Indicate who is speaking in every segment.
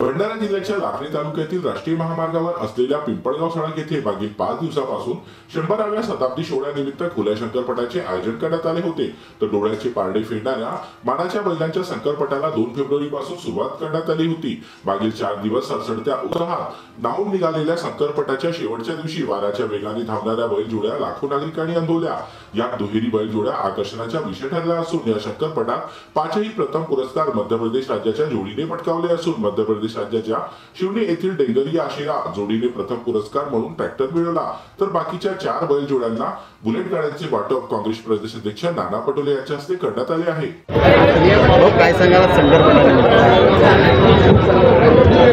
Speaker 1: भंडारा जिल्ह्याच्या लाखनी तालुक्यातील राष्ट्रीय महामार्गावर असलेल्या पिंपळगाव सडक येथे मागील 5 दिवसापासून 100व्या शताब्दी सोहळ्यानिमित्त खुल्या शंकरपटाचे आयोजन करण्यात आले होते। तर डोळ्याचे पारडे फेडणाऱ्या मानाच्या बैलांच्या शंकरपटाला 2 फेब्रुवारी पासून सुरुवात करण्यात आली होती। मागील 4 दिवस सरसडत्या उत्साहात नाहून निघालेल्या शंकरपटाच्या शेवटच्या दिवशी वाऱ्याच्या वेगाने धावणाऱ्या बैलजोड्या लाखो नागरिकांनी अनुभवल्या। या दुहेरी बैलजोड्या आकर्षणाचा विषय ठरल्या असून या शंकरपटात 5ही प्रथम पुरस्कार मध्य प्रदेश राज्याच्या जोडीने पटकावले असून मध्य प्रदेश राज्याच्या शिवनी येथील डेंगरी आशिरा जोडीने प्रथम पुरस्कार म्हणून ट्रॅक्टर मिळवला। तर बाकीच्या 4 बैलजोड्यांना बुलेट गाड्यांचे वाटप काँग्रेस प्रदेश अध्यक्ष नाना पटोले यांच्या हस्ते करण्यात आले आहे।
Speaker 2: काय सांगाल शंकरपटानिमित्त?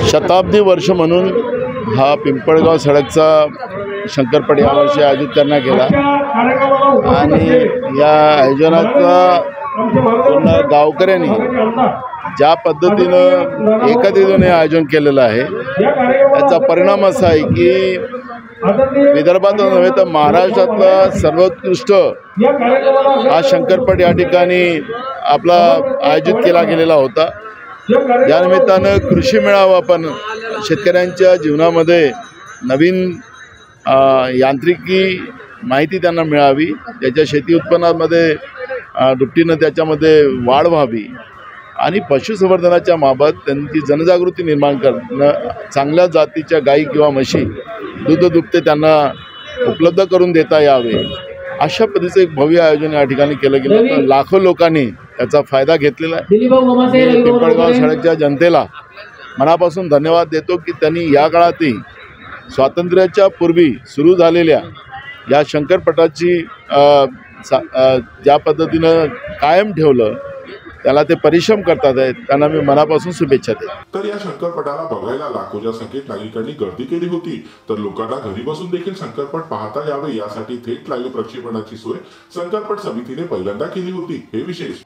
Speaker 3: शताब्दी वर्ष म्हणून हा पिंपळगाव सडकचा शंकरपट यावर्षी आयोजित करण्यात गेला आणि या आयोजनाचा पूर्ण गावकऱ्यांनी ज्या पद्धतीनं एकत्रितपणे आयोजन केलेलं आहे त्याचा परिणाम असा आहे की विदर्भात नव्हे तर महाराष्ट्रातला सर्वोत्कृष्ट हा शंकरपट या ठिकाणी आपला आयोजित केला गेलेला होता। या निमित्तानं कृषी मेळावा पण शेतकऱ्यांच्या जीवनामध्ये नवीन यांत्रिकी माहिती त्यांना मिळावी, त्याच्या शेती उत्पन्नामध्ये दुपटीनं त्याच्यामध्ये वाढ व्हावी आणि पशुसंवर्धनाच्या बाबत त्यांची जनजागृती निर्माण करणं, चांगल्या जातीच्या गायी किंवा म्हशी दूध दुभते त्यांना उपलब्ध करून देता यावे अशा पद्धतीचं एक भव्य आयोजन या ठिकाणी केलं गेलं। लाखो लोकांनी त्याचा फायदा घेतलेला आहे। पिंपळगाव सडकच्या जनतेला मनापासून धन्यवाद देतो की त्यांनी या काळातही स्वातंत्र्याच्या पूर्वी सुरू झालेल्या या शंकरपटाची ज्या पद्धतीनं कायम ठेवलं त्याला ते परिश्रम करतात आहेत, त्यांना मी मनापासून शुभेच्छा देतो।
Speaker 1: तर या शंकरपटाला बघायला लाखोच्या संख्येत नागरिकांनी गर्दी केली होती। तर लोकांना घरी बसून देखील शंकरपट पाहता यावे यासाठी थेट लाईव्ह प्रक्षेपणाची सोय शंकरपट समितीने पहिल्यांदा केली होती। हे विशेष।